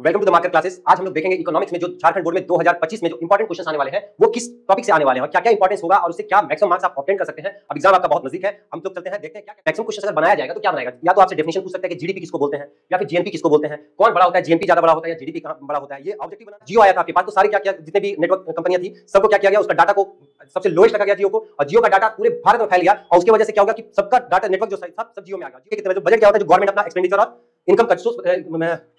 Welcome to the market classes. आज हम लोग देखेंगे इकोनॉमिक्स में जो झारखंड बोर्ड में 2025 में जो इंपॉर्टेंट क्वेश्चन आने वाले हैं वो किस टॉपिक से आने वाले हैं और क्या क्या इंपॉर्टेंस होगा और उससे क्या मैक्सिमम मार्क्स आप ऑब्टेन कर सकते हैं। अब एग्जाम आपका बहुत नजदीक है, हम लोग चलते हैं देखते हैं क्या मैक्सिमम क्वेश्चन अगर बनाया जाएगा तो क्या बनाएगा। या तो आपसे डेफिनेशन पूछ सकते हैं कि जीडीपी किसको बोलते हैं या फिर जीएनपी किसको बोलते हैं, कौन बड़ा होता है, जीएनपी ज्यादा बड़ा होता है या जीडीपी बड़ा होता है। ये ऑब्जेक्टिव बना। जियो आया था आपके पास तो सारे क्या क्या जितने भी नेटवर्क कंपनियां थी सबको क्या किया गया, उसका डाटा को सबसे लोएस्ट रखा गया जियो को, और जियो का डाटा पूरे भारत में फैल गया और उसकी वजह से क्या होगा कि सबका डाटा नेटवर्क जो सब जियो में आ गया। जियो के बजट क्या होता है, जो गवर्नमेंट अपना एक्सपेंडिचर और इनकम का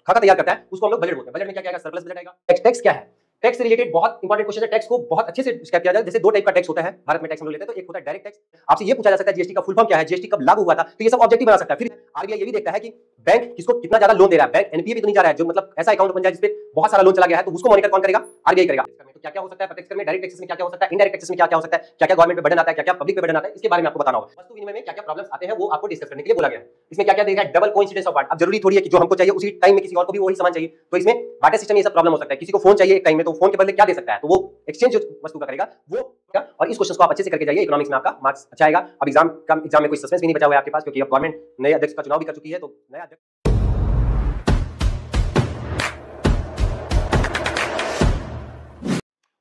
खाता तैयार करता है उसको हम लोग बजट बोलते हैं। बजट में क्या आएगा, सरप्लस बजट आएगा। टैक्स क्या है, टैक्स से रिलेटेड बहुत इंपॉर्टेंट क्वेश्चन है। टैक्स को बहुत अच्छे से डिस्क्राइब किया जाए। जैसे दो टाइप का टैक्स होता है भारत में, टैक्स हम लोग लेते हैं तो एक होता है डायरेक्ट टैक्स। आपसे ये पूछा जा सकता है जीएसटी का फुल फॉर्म क्या है, जीएसटी कब लागू हुआ था, तो ये सब ऑब्जेक्टिव बना सकता है। फिर आरबीआई ये भी देखता है कि बैंक किसको कितना ज्यादा लोन दे रहा है, बैंक एनपीए भी तो नहीं जा रहा है, जो मतलब ऐसा अकाउंट बन जाए जिसपे बहुत सारा लोन चला गया है, तो उसको मॉनिटर कौन करेगा, आरबीआई करेगा। तो क्या क्या हो सकता है प्रत्यक्ष कर में, डायरेक्ट टैक्सेस में क्या क्या हो सकता है, इनडायरेक्ट टैक्सेस में क्या क्या हो सकता है, क्या क्या गवर्नमेंट पे बर्डन आता है, क्या क्या पब्लिक पे बर्डन आता है, इसके बारे में आपको बताना होगा। वस्तु विनिमय में क्या क्या प्रॉब्लम्स आते हैं वो आपको डिस्कस करने के लिए बोला गया है। इसमें क्या क्या देगा, डबल कोइंसिडेंस ऑफ बार्ट। अब जरूरी थोड़ी है कि जो हमको चाहिए उसी टाइम में किसी और को भी वही सामान चाहिए, तो इसमें बार्टर सिस्टम ये सब प्रॉब्लम हो सकता है। किसी को फोन चाहिए एक टाइम में तो फोन के बदले क्या दे सकता है, तो वो एक्सचेंज जो वस्तु का करेगा वो क्या। और इस क्वेश्चन को आप अच्छे से करके जाइए, इकोनॉमिक्स में आपका मार्क्स अच्छा आएगा। अब एग्जाम में कोई सस्पेंस भी नहीं बचा हुआ है आपके पास, क्योंकि अब गवर्नमेंट नए अध्यक्ष का चुनाव भी कर चुकी है, तो नया अध्यक्ष।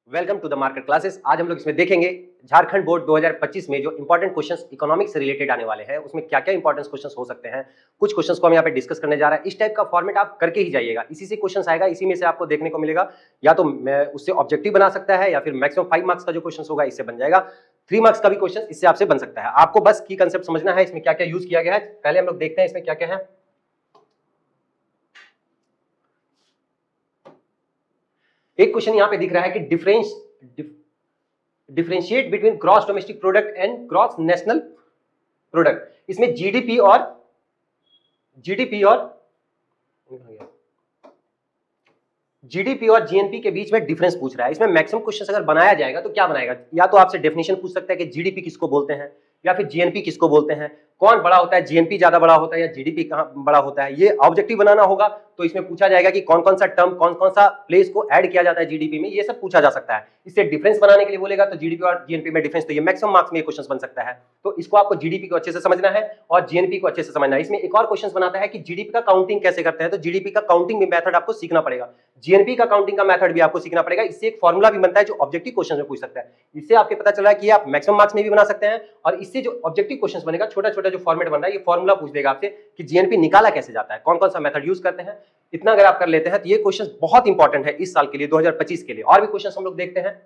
Welcome to the market classes. आज हम लोग इसमें देखेंगे झारखंड बोर्ड 2025 में जो इंपॉर्टेंट क्वेश्चंस इकोनॉमिक्स से रिलेटेड आने वाले हैं उसमें क्या क्या इंपॉर्टेंट क्वेश्चंस हो सकते हैं। कुछ क्वेश्चंस को हम यहाँ पे डिस्कस करने जा रहे हैं। इस टाइप का फॉर्मेट आप करके ही जाइएगा, इसी से क्वेश्चंस आएगा, इसी में से आपको देखने को मिलेगा। या तो उससे ऑब्जेक्टिव बना सकता है या फिर मैक्सिमम 5 मार्क्स का जो क्वेश्चन होगा इससे बन जाएगा। 3 मार्क्स का भी क्वेश्चन इससे आपसे बन सकता है। आपको बस की कंसेप्ट समझना है, इसमें क्या क्या यूज किया गया है। पहले हम लोग देखते हैं इसमें क्या क्या है। एक क्वेश्चन यहाँ पे दिख रहा है कि differentiate between gross domestic product and gross national product. इसमें जीडीपी और जीएनपी के बीच में डिफरेंस पूछ रहा है। इसमें मैक्सिमम क्वेश्चन अगर बनाया जाएगा तो क्या बनाएगा, या तो आपसे डेफिनेशन पूछ सकता है कि जीडीपी किसको बोलते हैं या फिर जीएनपी किसको बोलते हैं, कौन बड़ा होता है, जीएनपी ज्यादा बड़ा होता है या जीडीपी कहाँ बड़ा होता है। ये ऑब्जेक्टिव बनाना होगा तो इसमें पूछा जाएगा कि कौन कौन सा टर्म, कौन कौन सा प्लेस को ऐड किया जाता है जीडीपी में, ये सब पूछा जा सकता है। इससे डिफरेंस बनाने के लिए बोलेगा तो जीडीपी और जीएनपी में डिफरेंस, तो ये मैक्सिमम मार्क्स में क्वेश्चन बन सकता है। तो इसको आपको जीडीपी को अच्छे से समझना है और जीएनपी को अच्छे से समझना है। इसमें एक और क्वेश्चन बनाता है कि जीडीपी का काउंटिंग कैसे करते हैं, तो जीडीपी का काउंटिंग भी मेथड आपको सीखना पड़ेगा, जीएनपी का काउंटिंग का मेथड भी आपको सीखना पड़ेगा। इससे एक फॉर्मूला भी बनता है जो ऑब्जेक्टिव क्वेश्चन में पूछ सकता है। इससे आपको पता चल रहा है कि आप मैक्सिमम मार्क्स में भी बना सकते हैं, और इससे जो ऑब्जेक्टिव क्वेश्चन बनेगा, छोटा छोटा जो फॉर्मेट बन रहा है, ये फॉर्मूला पूछ देगा आपसे कि जीएनपी निकाला कैसे जाता है, कौन कौन सा मेथड यूज करते हैं। इतना अगर आप कर लेते हैं तो ये क्वेश्चन बहुत इंपॉर्टेंट है इस साल के लिए, 2025 के लिए। और भी क्वेश्चन हम लोग देखते हैं।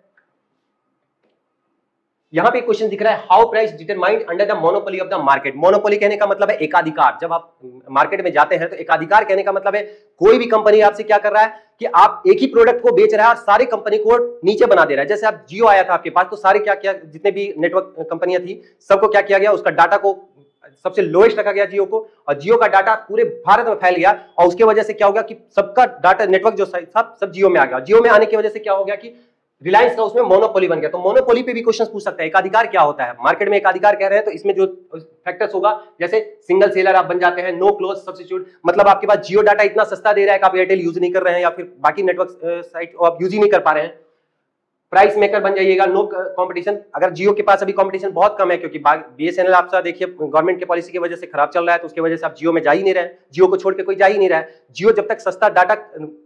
यहां पे एक क्वेश्चन दिख रहा है, how price determined under the monopoly of the market. Monopoly कहने का मतलब है एकाधिकार। जब आप मार्केट में जाते हैं तो एकाधिकार कहने का मतलब है कोई भी कंपनी आपसे क्या कर रहा है कि आप एक ही प्रोडक्ट को बेच रहा है और सारी कंपनी को नीचे बना दे रहा है। जैसे आप जियो आया था आपके पास तो सारे क्या किया, जितने भी नेटवर्क कंपनियां थी सबको क्या किया गया, उसका डाटा को सबसे लोएस्ट रखा गया जियो को, और जियो का डाटा पूरे भारत में फैल गया और उसके वजह से क्या हो गया कि सबका डाटा नेटवर्क जो सब जियो में आ गया। जियो में आने की वजह से क्या हो गया कि रिलायंस का उसमें मोनोपोली बन गया। तो मोनोपोली पे भी क्वेश्चन पूछ सकता है, एकाधिकार क्या होता है, मार्केट में एकाधिकार कह रहे हैं तो इसमें जो फैक्टर्स होगा, जैसे सिंगल सेलर आप बन जाते हैं, नो क्लोज सब्स्टिट्यूट, मतलब आपके पास जियो डाटा इतना सस्ता दे रहा है कि आप एयरटेल यूज नहीं कर रहे हैं या फिर बाकी नेटवर्क साइट आप यूज ही नहीं कर पा रहे हैं। प्राइस मेकर बन जाइएगा, नो कंपटीशन। अगर जियो के पास अभी कंपटीशन बहुत कम है क्योंकि बीएसएनएल आपका देखिए गवर्नमेंट के पॉलिसी की वजह से खराब चल रहा है, तो उसकी वजह से आप जियो में जा ही नहीं रहे, जियो को छोड़ के कोई जा ही नहीं रहा है। जियो जब तक सस्ता डाटा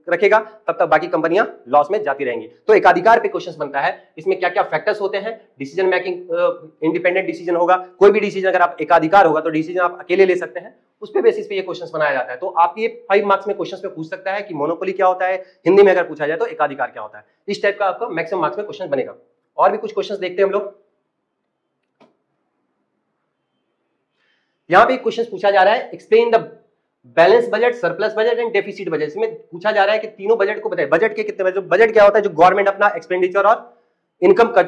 रखेगा तब तक बाकी कंपनियां लॉस में जाती रहेंगी। तो एकाधिकार पे क्वेश्चन बनता है। इसमें क्या क्या फैक्टर्स होते हैं, डिसीजन मेकिंग इंडिपेंडेंट डिसीजन होगा, कोई भी डिसीजन अगर आप एकाधिकार होगा तो डिसीजन आप अकेले ले सकते हैं, उस पे बेसिस पे ये क्वेश्चंस बनाया जाता है। तो आप ये 5 मार्क्स में क्वेश्चंस पे पूछ सकता है कि मोनोपोली क्या होता है, हिंदी में अगर पूछा जाए तो एकाधिकार क्या होता है। इस टाइप का आपका मैक्सिमम मार्क्स में क्वेश्चन बनेगा। और भी कुछ क्वेश्चंस देखते हैं हम लोग। यहां पे एक क्वेश्चन पूछा जा रहा है, explain the balance budget, surplus budget and deficit budget. इसमें पूछा जा रहा है कि तीनों बजट को बताइए। बजट के कितने बजट, बजट क्या होता है, जो गवर्नमेंट अपना एक्सपेंडिचर और इनकम का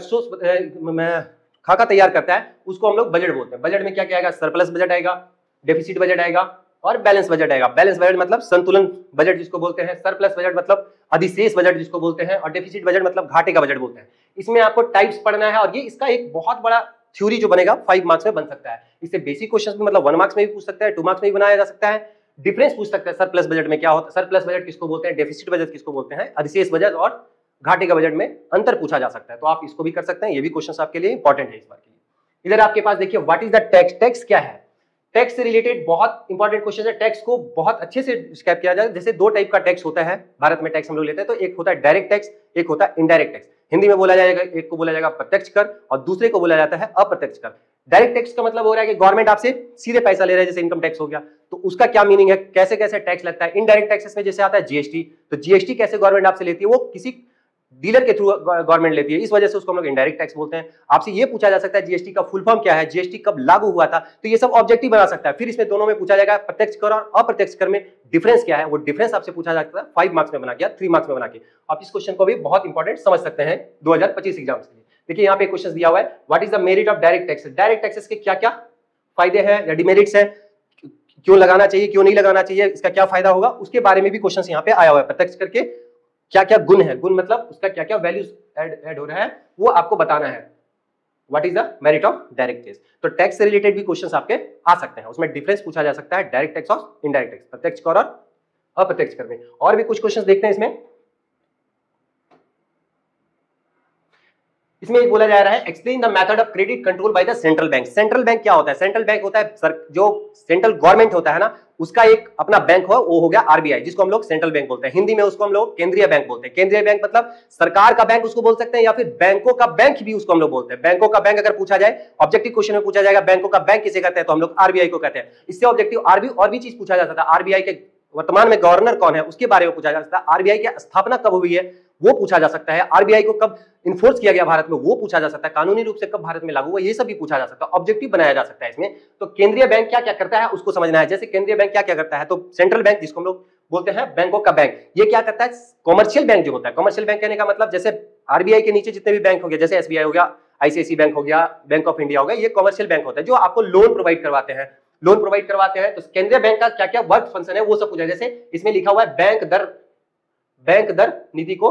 खाका तैयार करता है उसको हम लोग बजट बोलते हैं। बजट में क्या क्या आएगा, सरप्लस बजट आएगा, डेफिसिट बजट आएगा और बैलेंस बजट आएगा। बैलेंस बजट मतलब संतुलन बजट जिसको बोलते हैं, सरप्लस बजट मतलब अधिशेष बजट जिसको बोलते हैं, और डेफिसिट बजट मतलब घाटे का बजट बोलते हैं। इसमें आपको टाइप्स पढ़ना है और ये इसका एक बहुत बड़ा थ्योरी जो बनेगा 5 मार्क्स में बन सकता है। इससे बेसिक क्वेश्चन भी मतलब 1 मार्क्स में भी पूछ सकता है, 2 मार्क्स में भी बनाया जा सकता है। डिफरेंस पूछ सकता है, सरप्लस बजट में क्या होता है, सरप्लस बजट किसको बोलते हैं, डेफिसिट बजट किसको बोलते हैं, अधिशेष बजट और घाटे का बजट में अंतर पूछा जा सकता है। तो आप इसको भी कर सकते हैं, ये भी क्वेश्चन आपके लिए इंपॉर्टेंट है इस बार के लिए। इधर आपके पास देखिए what is the tax. Tax क्या है, टैक्स से रिलेटेड बहुत इंपॉर्टेंट क्वेश्चन है। टैक्स को बहुत अच्छे से डिस्क्राइब किया जाए। जैसे दो टाइप का टैक्स होता है भारत में, टैक्स हम लोग लेते हैं, तो एक होता है डायरेक्ट टैक्स, एक होता है इनडायरेक्ट टैक्स। हिंदी में बोला जाएगा, एक को बोला जाएगा प्रत्यक्ष कर और दूसरे को बोला जाता है अप्रत्यक्ष कर। डायरेक्ट टैक्स का मतलब हो रहा है कि गवर्नमेंट आपसे सीधे पैसा ले रहा है, जैसे इनकम टैक्स हो गया, तो उसका क्या मीनिंग है, कैसे कैसे टैक्स लगता है। इनडायरेक्ट टैक्सेस में जैसे आता है जीएसटी, तो जीएसटी कैसे गवर्नमेंट आपसे लेती है, वो किसी डीलर के थ्रू गवर्नमेंट लेती है, इस वजह से उसको हम लोग इनडायरेक्ट टैक्स बोलते हैं। आपसे ये पूछा जा सकता है जीएसटी का फुल फॉर्म क्या है, जीएसटी कब लागू हुआ था, तो ये सब ऑब्जेक्टिव बना सकता है। फिर इसमें दोनों में पूछा जाएगा प्रत्यक्ष कर और अप्रत्यक्ष कर में डिफरेंस क्या है, वो डिफरेंस आपसे पूछा जाता है 5 मार्क्स में बना के, 3 मार्क्स में बना के। आप इस क्वेश्चन को भी बहुत इंपॉर्टेंट समझ सकते हैं 2025 एग्जाम्स के लिए। देखिए यहाँ पे क्वेश्चन दिया हुआ है, what is the merit of direct taxes. Direct taxes के क्या क्या फायदे हैं या डिमेरिट्स हैं, क्यों लगाना चाहिए क्यों नहीं लगाना चाहिए, इसका क्या फायदा होगा, उसके बारे में भी क्वेश्चन यहाँ पे आया हुआ है। प्रत्यक्ष करके क्या क्या गुण है, गुण मतलब उसका क्या क्या वैल्यूज ऐड हो रहा है, वो आपको बताना है। What is the merit of direct tax. तो टैक्स से रिलेटेड भी क्वेश्चंस आपके आ सकते हैं, उसमें डिफरेंस पूछा जा सकता है डायरेक्ट टैक्स और इनडायरेक्ट टैक्स, प्रत्यक्ष कर और अप्रत्यक्ष कर में। और भी कुछ क्वेश्चंस देखते हैं इसमें। इसमें बोला जा रहा है explain the method of credit control by the central bank. Central bank क्या होता है, सेंट्रल बैंक होता है जो सेंट्रल गवर्नमेंट होता है ना, उसका एक अपना बैंक हो, वो हो गया आरबीआई, जिसको हम लोग सेंट्रल बैंक बोलते हैं। हिंदी में उसको हम लोग केंद्रीय बैंक बोलते हैं। केंद्रीय बैंक मतलब सरकार का बैंक उसको बोल सकते हैं, या फिर बैंकों का बैंक भी उसको हम लोग बोलते हैं। बैंकों का बैंक अगर पूछा जाए, ऑब्जेक्टिव क्वेश्चन में पूछा जाएगा बैंकों का बैंक किसे कहते हैं, तो हम लोग आरबीआई को कहते हैं। इससे ऑब्जेक्टिव और भी चीज पूछा जा सकता है, आरबीआई के वर्तमान में गवर्नर कौन है उसके बारे में पूछा जा सकता है, आरबीआई की स्थापना कब हुई है वो पूछा जा सकता है, आरबीआई को कब इन्फोर्स किया गया भारत में वो पूछा जा सकता है, कानूनी रूप से कब भारत में लागू हुआ ये सब भी पूछा जा सकता है, ऑब्जेक्टिव बनाया जा सकता है इसमें। तो केंद्रीय बैंक क्या क्या करता है उसको समझना है। जैसे केंद्रीय बैंक क्या क्या करता है, तो सेंट्रल बैंक जिसको हम लोग बोलते हैं बैंकों का बैंक, ये क्या करता है, कॉमर्शियल बैंक जो होता है। कॉमर्शियल बैंक कहने का मतलब जैसे आरबीआई के नीचे जितने भी बैंक हो गए, जैसे एसबीआई हो गया, आईसीआईसी बैंक हो गया, बैंक ऑफ इंडिया हो गया, ये कॉमर्शियल बैंक होता है जो आपको लोन प्रोवाइड करवाते हैं। लोन प्रोवाइड करवाते हैं तो केंद्रीय बैंक का क्या क्या वर्क फंक्शन है वो सब पूछा। जैसे इसमें लिखा हुआ है बैंक दर नीति को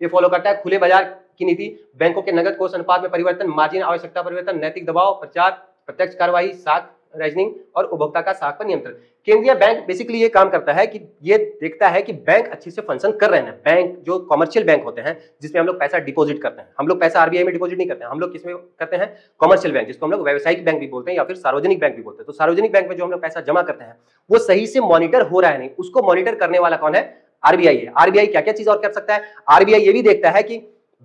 ये फॉलो करता है, खुले बाजार की नीति, बैंकों के नगद कोष अनुपात में परिवर्तन, मार्जिन आवश्यकता परिवर्तन, नैतिक दबाव, प्रचार, प्रत्यक्ष कार्रवाई, साख रीजनिंग और उपभोक्ता का साख पर नियंत्रण। केंद्रीय बैंक बेसिकली ये काम करता है कि ये देखता है कि बैंक अच्छे से फंक्शन कर रहे हैं। बैंक जो कमर्शियल बैंक होते हैं जिसमें हम लोग पैसा डिपॉजिट करते हैं, हम लोग पैसा आरबीआई में डिपॉजिट नहीं करते हैं, हम लोग किसमें करते हैं, कमर्शियल बैंक, जिसको हम लोग व्यावसायिक बैंक भी बोलते हैं या फिर सार्वजनिक बैंक भी बोलते हैं। तो सार्वजनिक बैंक में जो हम लोग पैसा जमा करते हैं वो सही से मॉनिटर हो रहा है नहीं, उसको मॉनिटर करने वाला कौन है, आरबीआई है। आरबीआई क्या क्या चीज और कर सकता है, आरबीआई ये भी देखता है कि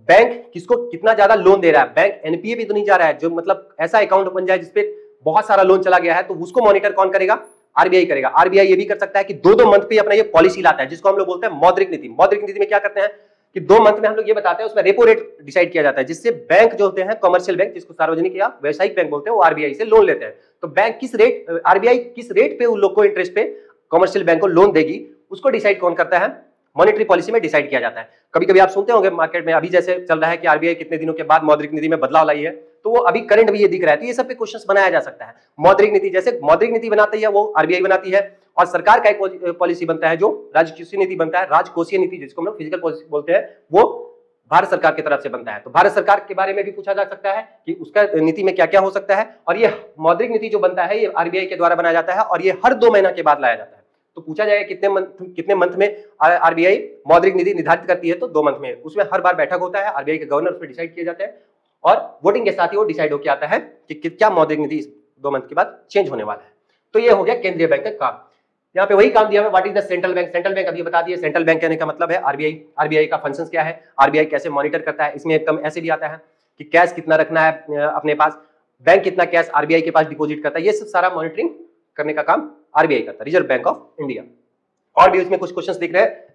बैंक किसको कितना ज्यादा लोन दे रहा है, बैंक एनपीए भी तो नहीं जा रहा है, जो मतलब ऐसा अकाउंट बन जाए जिसपे बहुत सारा लोन चला गया है, तो उसको मॉनिटर कौन करेगा, आरबीआई करेगा। आरबीआई ये भी कर सकता है कि 2-2 मंथ पे अपना ये पॉलिसी लाता है जिसको हम लोग बोलते हैं मौद्रिक नीति। मौद्रिक नीति में क्या करते हैं कि 2 मंथ में हम लोग ये बताते हैं उसमें रेपो रेट डिसाइड किया जाता है, जिससे बैंक जो होते हैं कमर्शियल बैंक जिसको सार्वजनिक या व्यावसायिक बैंक बोलते हैं वो आरबीआई से लोन लेते हैं। तो बैंक किस रेट, आरबीआई किस रेट पे उन लोग को इंटरेस्ट पे कमर्शियल बैंक को लोन देगी उसको डिसाइड कौन करता है, मॉनेटरी पॉलिसी में डिसाइड किया जाता है। कभी कभी आप सुनते होंगे मार्केट में अभी जैसे चल रहा है कि आरबीआई कितने दिनों के बाद मौद्रिक नीति में बदलाव लाई है, तो वो अभी करंट भी ये दिख रहा है, तो ये सब पे क्वेश्चंस बनाया जा सकता है। मौद्रिक नीति, जैसे मौद्रिक नीति बनाती है वो आरबीआई बनाती है, और सरकार का एक पॉलिसी बनता है जो राजकोषीय नीति बनता है, राजकोषीय नीति जिसको हम लोग फिजिकल पॉलिसी बोलते हैं, वो भारत सरकार की तरफ से बनता है। तो भारत सरकार के बारे में भी पूछा जा सकता है कि उसका नीति में क्या क्या हो सकता है, और ये मौद्रिक नीति जो बनता है ये आरबीआई के द्वारा बनाया जाता है और ये हर 2 महीना के बाद लाया जाता है। तो पूछा जाएगा कितने मंथ में आरबीआई मौद्रिक नीति निर्धारित करती है, तो 2 मंथ में। उसमें हर बार बैठक होता है, आरबीआई के गवर्नर उसमें डिसाइड किए जाते हैं और वोटिंग के साथ ही वो डिसाइड होकर आता है कि क्या मौद्रिक नीति इस 2 मंथ के बाद चेंज होने वाला है। तो ये हो गया केंद्रीय बैंक का काम। यहाँ पे वही काम दिया है, what is the central bank. Central bank अभी बता दिए, सेंट्रल बैंक कहने का मतलब है आरबीआई। आरबीआई का फंक्शन क्या है, आरबीआई कैसे मॉनिटर करता है, इसमें एकदम ऐसे भी आता है कि कैश कितना रखना है अपने पास, बैंक कितना कैश आरबीआई के पास डिपॉजिट करता है, ये सब सारा मॉनिटरिंग करने का काम आरबीआई करता है, रिजर्व बैंक ऑफ इंडिया। और भी इसमें कुछ क्वेश्चंस दिख रहे हैं।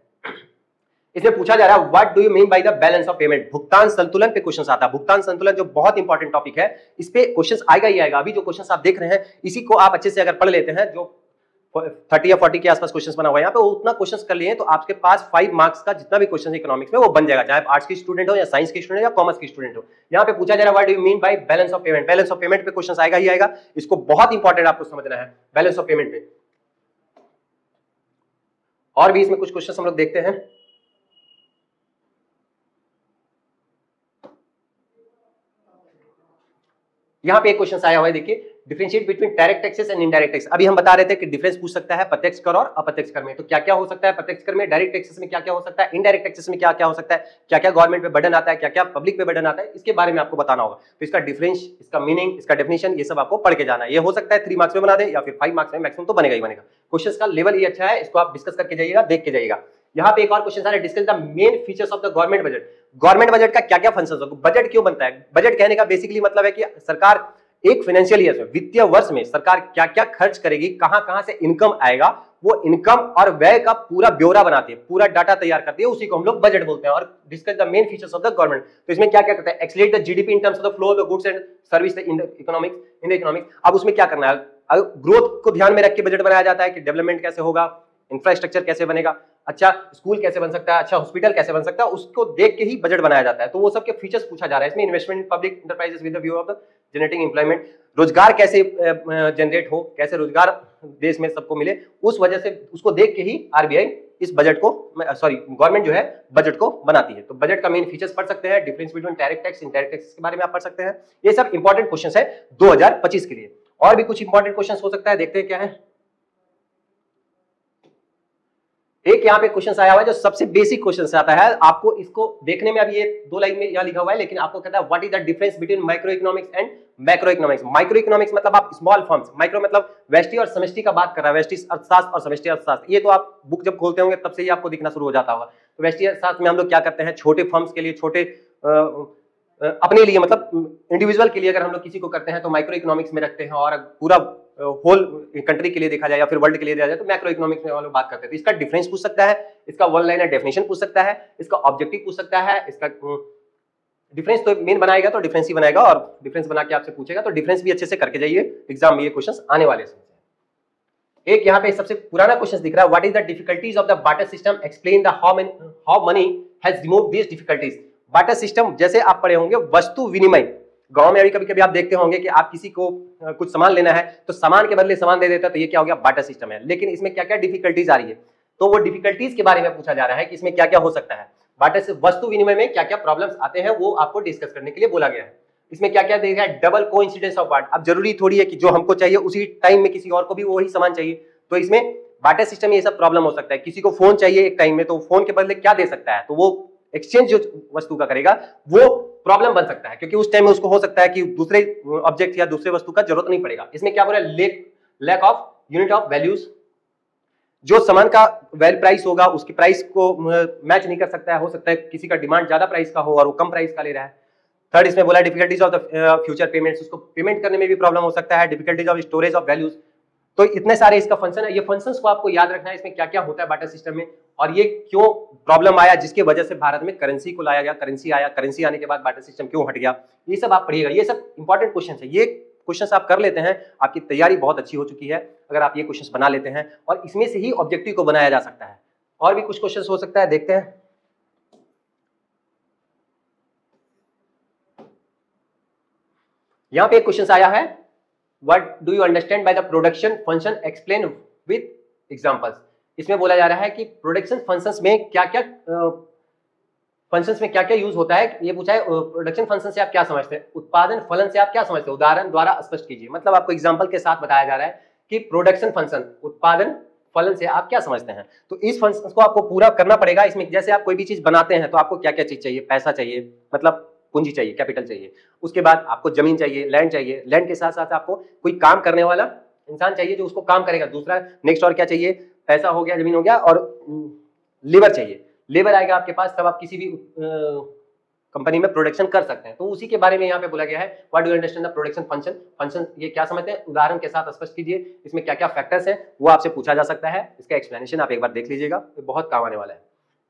इसमें पूछा जा रहा है what do you mean by the balance of payment. भुगतान संतुलन पे क्वेश्चंस आता है। भुगतान संतुलन जो बहुत इंपॉर्टेंट टॉपिक है, इस पे क्वेश्चंस आएगा ही आएगा। अभी जो क्वेश्चंस आप देख रहे हैं इसी को आप अच्छे से अगर पढ़ लेते हैं, जो 30 या 40 के आसपास क्वेश्चंस बना हुआ है यहाँ पे, उतना क्वेश्चंस कर लिए तो आपके पास 5 मार्क्स का जितना भी क्वेश्चन इकोनॉमिक्स में वो बन जाएगा, चाहे आप आर्ट्स की स्टूडेंट हो या साइंस की स्टूडेंट या कॉमर्स की स्टूडेंट हो। यहाँ पे पूछा जा रहा है what do you mean by balance of payment. Balance of payment पे क्वेश्चंस आएगा ही आएगा, इसको बहुत इंपॉर्टेंट आपको समझना है बैलेंस ऑफ पेमेंट पे। और भी इसमें कुछ क्वेश्चन हम लोग देखते हैं। यहां पे एक क्वेश्चन आया हुआ है, देखिए differentiate between direct taxes and indirect tax. अभी हम बता रहे थे कि डिफरेंस पूछ सकता है प्रत्यक्ष कर और अप्रत्यक्ष कर में। तो क्या क्या हो सकता है प्रत्यक्ष कर में, डायरेक्ट टैक्सेस में क्या क्या हो सकता है, इनडायरेक्ट टैक्सेस में क्या क्या हो सकता है, क्या क्या गवर्नमेंट पे बर्डन आता है, क्या क्या पब्लिक पे बर्डन आता है, इसके बारे में आपको बताना होगा। तो इसका डिफरेंस, इसका मीनिंग, इसका डेफिनेशन, ये सब आपको पढ़ के जाना है। ये हो सकता है 3 मार्क्स में बना दे या फिर 5 मार्क्स में, मैक्सिमम तो बनेगा ही बनेगा। क्वेश्चन का लेवल ये अच्छा है, इसको आप डिस्कस करके जाइएगा, देख के जाइएगा। यहाँ पे एक और क्वेश्चन है, discuss the main features of the government budget. Government budget का क्या क्या फंक्शंस होगा, बजट क्यों बनता है। बजट कहने का बेसिकली मतलब है कि सरकार एक फाइनेंशियल ईयर में, वित्तीय वर्ष में सरकार क्या क्या खर्च करेगी, कहां कहां से इनकम आएगा, वो इनकम और व्यय का पूरा ब्यौरा बनाती है, पूरा डाटा तैयार करती है, उसी को हम लोग बजट बोलते हैं। और discuss the main features of the government, तो इसमें क्या क्या करता है, accelerate the GDP in terms of the flow of the goods and service in the economics. अब उसमें क्या करना है, ग्रोथ को ध्यान में रख के बजट बनाया जाता है कि डेवलपमेंट कैसे होगा, इंफ्रास्ट्रक्चर कैसे बनेगा, अच्छा स्कूल कैसे बन सकता है, अच्छा हॉस्पिटल कैसे बन सकता है, उसको देख के ही बजट बनाया जाता है। तो वो सब के फीचर्स पूछा जा रहा है इसमें। Investment in public enterprises with the view of the generating employment, रोजगार कैसे जनरेट हो, कैसे रोजगार देश में सबको मिले, उस वजह से उसको देख के ही आरबीआई इस बजट को, गवर्नमेंट जो है बजट को बनाती है। तो बजट का मेन फीचर्स पढ़ सकते हैं, difference between direct tax indirect tax के बारे में आप पढ़ सकते हैं। ये सब इंपॉर्टेंट क्वेश्चन है 2025 के लिए। और भी कुछ इंपॉर्टेंट क्वेश्चन हो सकता है, देखते हैं क्या है। एक यहाँ पे क्वेश्चन आया हुआ है जो सबसे बेसिक क्वेश्चन आता है, आपको इसको देखने में अभी ये 2 लाइन में यहाँ लिखा हुआ है, लेकिन आपको कहता है what is the difference between micro economics and macro economics. Micro economics मतलब आप स्मॉल फर्म्स, माइक्रो मतलब व्यष्टि और समष्टि का बात कर रहा है, व्यष्टि अर्थशास्त्र और समष्टि अर्थशास्त्र। ये तो आप बुक जब खोलते होंगे तब से ही आपको दिखना शुरू हो जाता होगा। तो व्यष्टि अर्थशास्त्र में हम लोग क्या करते हैं, छोटे फर्म्स के लिए, छोटे अपने लिए मतलब इंडिविजुअल के लिए अगर हम लोग किसी को करते हैं तो माइक्रो इकोनॉमिक्स में रखते हैं, और पूरा होल कंट्री के लिए देखा जाए या फिर वर्ल्ड के लिए देखा जाए तो मैक्रो इकोनॉमिक्स में हम लोग बात करते हैं। तो इसका डिफरेंस पूछ सकता है, इसका वन लाइनर डेफिनेशन पूछ सकता है, इसका ऑब्जेक्टिव पूछ सकता है। इसका डिफरेंस तो मेन बनाएगा तो डिफरेंस ही बनाएगा, और डिफरेंस बना के आपसे पूछेगा तो डिफरेंस भी अच्छे से करके जाइए, एग्जाम में ये क्वेश्चंस आने वाले हैं। एक यहाँ पे सबसे पुराना क्वेश्चन दिख रहा है, what is the difficulties of the barter system, explain the how money has removed these difficulties. Barter system जैसे आप पढ़े होंगे, वस्तु विनिमय। गांव में अभी कभी कभी आप देखते होंगे कि आप किसी को कुछ सामान लेना है तो सामान के बदले सामान दे देता है, तो ये क्या हो गया, बार्टर सिस्टम है। लेकिन इसमें क्या क्या डिफिकल्टीज आ रही है, तो वो डिफिकल्टीज के बारे में पूछा जा रहा है कि इसमें क्या क्या हो सकता है, बार्टर से वस्तु विनिमय में क्या क्या प्रॉब्लम्स आते हैं, वो आपको डिस्कस करने के लिए बोला गया है। इसमें क्या क्या देखा है, डबल कोइंसिडेंस ऑफ बार्टर। अब जरूरी थोड़ी है कि जो हमको चाहिए उसी टाइम में किसी और को भी वही सामान चाहिए, तो इसमें बार्टर सिस्टम में ये सब प्रॉब्लम हो सकता है। किसी को फोन चाहिए एक टाइम में, तो फोन के बदले क्या दे सकता है, तो वो एक्सचेंज जो वस्तु का करेगा वो प्रॉब्लम बन सकता है, क्योंकि उस टाइम में उसको हो सकता है कि दूसरे ऑब्जेक्ट या दूसरे वस्तु का जरूरत नहीं पड़ेगा। इसमें क्या बोला, lack of unit of values, जो सामान का वैल्यू प्राइस होगा उसकी प्राइस को मैच नहीं कर सकता है, हो सकता है किसी का डिमांड ज्यादा प्राइस का हो और वो कम प्राइस का ले रहा है। थर्ड इसमें बोला difficulties of the future payments, उसको पेमेंट करने में भी प्रॉब्लम हो सकता है। Difficulties of storage of values, तो इतने सारे इसका फंक्शन है। ये फंक्शंस को आपको याद रखना है, इसमें क्या क्या होता है बार्टर सिस्टम में, और ये क्यों प्रॉब्लम आया जिसकी वजह से भारत में करेंसी को लाया गया, करेंसी आया, करेंसी आने के बाद बार्टर सिस्टम क्यों हट गया, ये सब आप पढ़िएगा। ये सब इंपॉर्टेंट क्वेश्चन है, ये क्वेश्चंस आप कर लेते हैं, आपकी तैयारी बहुत अच्छी हो चुकी है अगर आप ये क्वेश्चंस बना लेते हैं, और इसमें से ही ऑब्जेक्टिव को बनाया जा सकता है। और भी कुछ क्वेश्चंस हो सकता है, देखते हैं। यहां पे एक क्वेश्चन आया है, what do you understand by the production function, explain with examples. इसमें बोला जा रहा है कि प्रोडक्शन फंक्शंस में क्या क्या यूज होता है। ये पूछा है प्रोडक्शन फंक्शन से आप क्या समझते हैं, उत्पादन फलन से आप क्या समझते हैं, उदाहरण द्वारा स्पष्ट कीजिए। मतलब आपको एग्जांपल के साथ बताया जा रहा है कि प्रोडक्शन फंक्शन, उत्पादन फलन से आप क्या समझते हैं। तो इस फंक्शन को आपको पूरा करना पड़ेगा। इसमें जैसे आप कोई भी चीज बनाते हैं तो आपको क्या क्या चीज चाहिए, पैसा चाहिए, मतलब पूंजी चाहिए, कैपिटल चाहिए। उसके बाद आपको जमीन चाहिए, लैंड चाहिए, लैंड के साथ साथ आपको कोई काम करने वाला इंसान चाहिए जो उसको काम करेगा। दूसरा नेक्स्ट और क्या चाहिए, पैसा हो गया, जमीन हो गया, और लेबर चाहिए। लेबर आएगा आपके पास तब आप किसी भी कंपनी में प्रोडक्शन कर सकते हैं। तो उसी के बारे में यहाँ पे बोला गया है, what do you understand the production function. Function ये क्या समझते हैं, उदाहरण के साथ स्पष्ट कीजिए। इसमें क्या क्या फैक्टर्स हैं वो आपसे पूछा जा सकता है। इसका एक्सप्लेनेशन आप एक बार देख लीजिएगा, तो बहुत काम आने वाला है।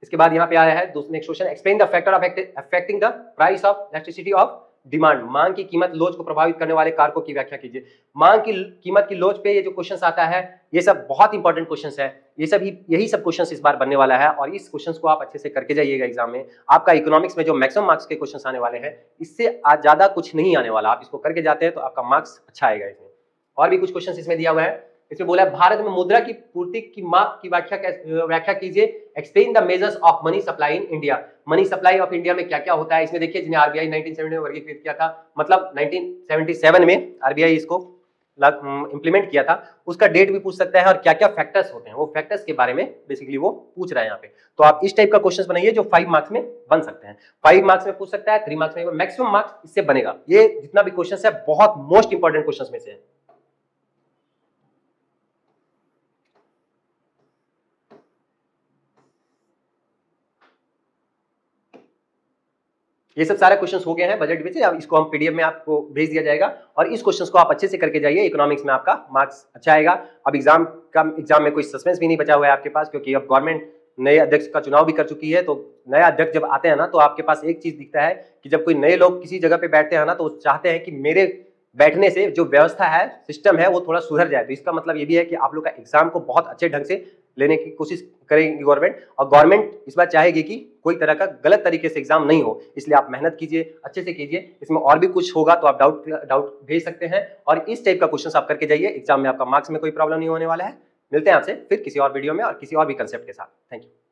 इसके बाद यहाँ पे आया है next question, explain the factor affecting the price of elasticity of demand. मांग की कीमत लोच को प्रभावित करने वाले कारकों की व्याख्या कीजिए। मांग की कीमत की लोच पे ये जो क्वेश्चन आता है, ये सब बहुत इंपॉर्टेंट क्वेश्चन है। ये सब यही सब क्वेश्चन इस बार बनने वाला है, और इस क्वेश्चन को आप अच्छे से करके जाइएगा एग्जाम में। आपका इकोनॉमिक्स में जो मैक्सिमम मार्क्स के क्वेश्चन आने वाले हैं, इससे आज ज्यादा कुछ नहीं आने वाला। आप इसको करके जाते हैं तो आपका मार्क्स अच्छा आएगा इसमें। और भी कुछ क्वेश्चन इसमें दिया हुआ है। इसमें बोला है, भारत में मुद्रा की पूर्ति की माप की व्याख्या कीजिए। Explain the measures of money supply in India. Money supply of India में क्या क्या होता है। इसमें देखिए, जिन्हें आरबीआई 1970 में वर्गीकृत किया था, मतलब 1977 में आरबीआई इसको इंप्लीमेंट किया था उसका डेट भी पूछ सकता है और क्या क्या फैक्टर्स होते हैं वो फैक्टर्स के बारे में बेसिकली वो पूछ रहा है यहाँ पे। तो आप इस टाइप का क्वेश्चन बनाइए जो 5 मार्क्स में बन सकते हैं। 5 मार्क्स में पूछ सकता है, 3 मार्क्स में, मैक्सिमम मार्क्स इससे बनेगा। ये जितना भी क्वेश्चन है बहुत मोस्ट इंपॉर्टेंट क्वेश्चन में से है। ये सब सारे क्वेश्चंस हो गए हैं बजट बेस्ड। अब इसको हम पीडीएफ में आपको भेज दिया जाएगा और इस क्वेश्चंस को आप अच्छे से करके जाइए। इकोनॉमिक्स में आपका मार्क्स अच्छा आएगा। अब एग्जाम में कोई सस्पेंस भी नहीं बचा हुआ है आपके पास, क्योंकि अब गवर्नमेंट नए अध्यक्ष का चुनाव भी कर चुकी है। तो नया अध्यक्ष जब आते हैं ना तो आपके पास एक चीज दिखता है कि जब कोई नए लोग किसी जगह पे बैठते हैं ना तो चाहते हैं कि मेरे बैठने से जो व्यवस्था है, सिस्टम है, वो थोड़ा सुधर जाए। तो इसका मतलब ये भी है कि आप लोग का एग्जाम को बहुत अच्छे ढंग से लेने की कोशिश करेगी गवर्नमेंट, और गवर्नमेंट इस बार चाहेगी कि कोई तरह का गलत तरीके से एग्जाम नहीं हो। इसलिए आप मेहनत कीजिए, अच्छे से कीजिए। इसमें और भी कुछ होगा तो आप डाउट भेज सकते हैं और इस टाइप का क्वेश्चन आप करके जाइए। एग्जाम में आपका मार्क्स में कोई प्रॉब्लम नहीं होने वाला है। मिलते हैं आपसे फिर किसी और वीडियो में और किसी और भी कंसेप्ट के साथ। Thank you.